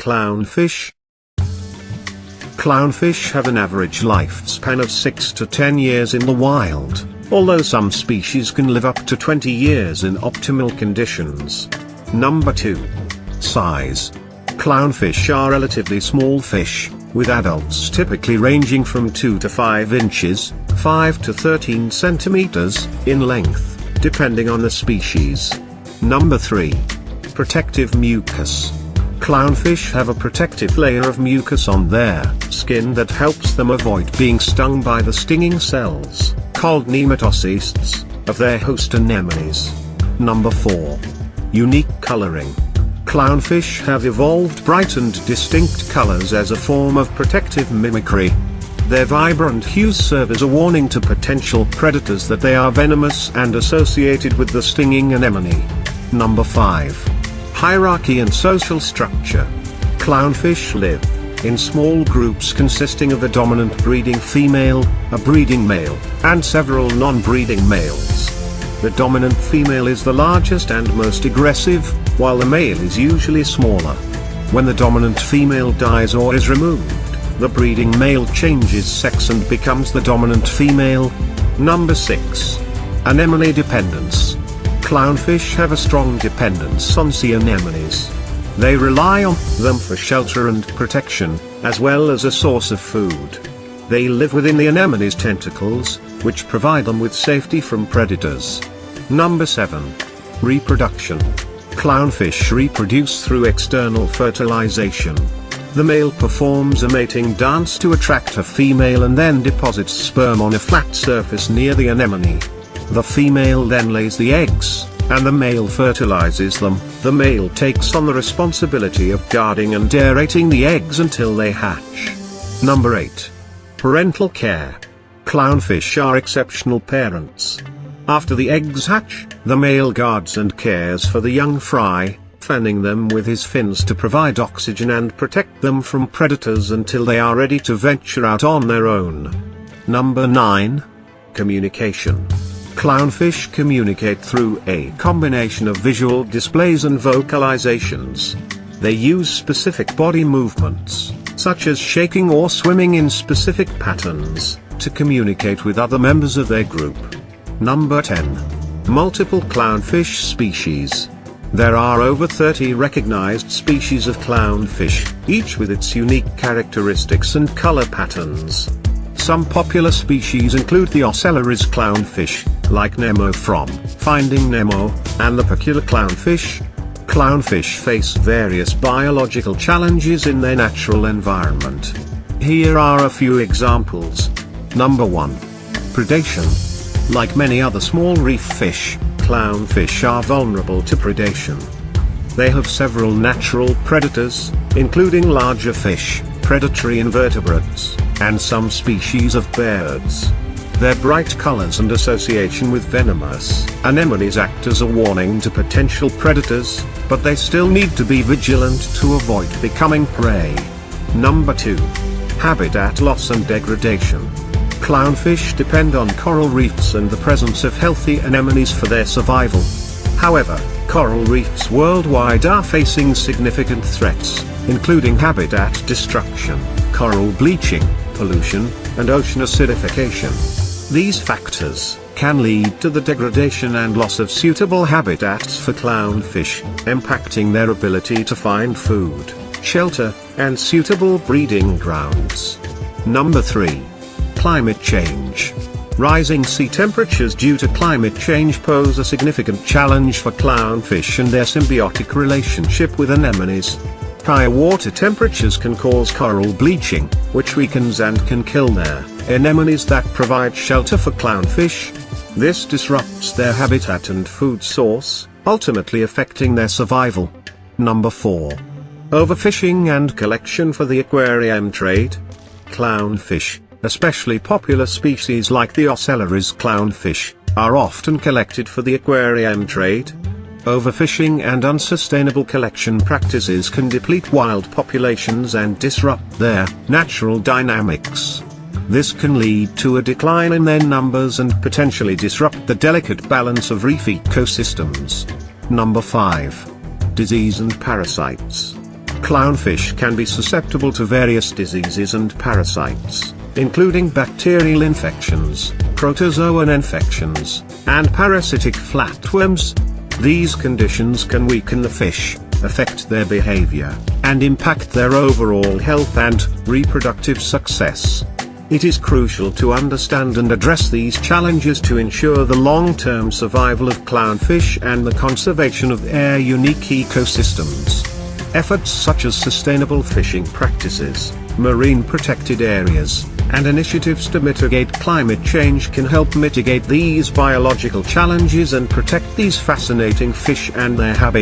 Clownfish. Clownfish have an average lifespan of 6 to 10 years in the wild, although some species can live up to 20 years in optimal conditions. Number 2. Size. Clownfish are relatively small fish, with adults typically ranging from 2 to 5 inches, 5 to 13 centimeters, in length, depending on the species. Number 3. Protective mucus. Clownfish have a protective layer of mucus on their skin that helps them avoid being stung by the stinging cells, called nematocysts, of their host anemones. Number 4. Unique coloring. Clownfish have evolved bright and distinct colors as a form of protective mimicry. Their vibrant hues serve as a warning to potential predators that they are venomous and associated with the stinging anemone. Number 5. Hierarchy and social structure. Clownfish live in small groups consisting of a dominant breeding female, a breeding male, and several non-breeding males. The dominant female is the largest and most aggressive, while the male is usually smaller. When the dominant female dies or is removed, the breeding male changes sex and becomes the dominant female. Number 6. Anemone dependence. Clownfish have a strong dependence on sea anemones. They rely on them for shelter and protection, as well as a source of food. They live within the anemone's tentacles, which provide them with safety from predators. Number 7. Reproduction. Clownfish reproduce through external fertilization. The male performs a mating dance to attract a female and then deposits sperm on a flat surface near the anemone. The female then lays the eggs, and the male fertilizes them. The male takes on the responsibility of guarding and aerating the eggs until they hatch. Number 8. Parental care. Clownfish are exceptional parents. After the eggs hatch, the male guards and cares for the young fry, fanning them with his fins to provide oxygen and protect them from predators until they are ready to venture out on their own. Number 9. Communication. Clownfish communicate through a combination of visual displays and vocalizations. They use specific body movements, such as shaking or swimming in specific patterns, to communicate with other members of their group. Number 10. Multiple clownfish species. There are over 30 recognized species of clownfish, each with its unique characteristics and color patterns. Some popular species include the ocellaris clownfish, like Nemo from Finding Nemo, and the peculiar clownfish. Clownfish face various biological challenges in their natural environment. Here are a few examples. Number 1. Predation. Like many other small reef fish, clownfish are vulnerable to predation. They have several natural predators, including larger fish, predatory invertebrates, and some species of birds. Their bright colors and association with venomous anemones act as a warning to potential predators, but they still need to be vigilant to avoid becoming prey. Number 2. Habitat loss and degradation. Clownfish depend on coral reefs and the presence of healthy anemones for their survival. However, coral reefs worldwide are facing significant threats, including habitat destruction, coral bleaching, pollution, and ocean acidification. These factors can lead to the degradation and loss of suitable habitats for clownfish, impacting their ability to find food, shelter, and suitable breeding grounds. Number 3. Climate change. Rising sea temperatures due to climate change pose a significant challenge for clownfish and their symbiotic relationship with anemones. Higher water temperatures can cause coral bleaching, which weakens and can kill their anemones that provide shelter for clownfish. This disrupts their habitat and food source, ultimately affecting their survival. Number 4. Overfishing and collection for the aquarium trade. Clownfish, especially popular species like the ocellaris clownfish, are often collected for the aquarium trade. Overfishing and unsustainable collection practices can deplete wild populations and disrupt their natural dynamics. This can lead to a decline in their numbers and potentially disrupt the delicate balance of reef ecosystems. Number 5. Disease and parasites. Clownfish can be susceptible to various diseases and parasites, including bacterial infections, protozoan infections, and parasitic flatworms. These conditions can weaken the fish, affect their behavior, and impact their overall health and reproductive success. It is crucial to understand and address these challenges to ensure the long-term survival of clownfish and the conservation of their unique ecosystems. Efforts such as sustainable fishing practices, marine protected areas, and initiatives to mitigate climate change can help mitigate these biological challenges and protect these fascinating fish and their habitat.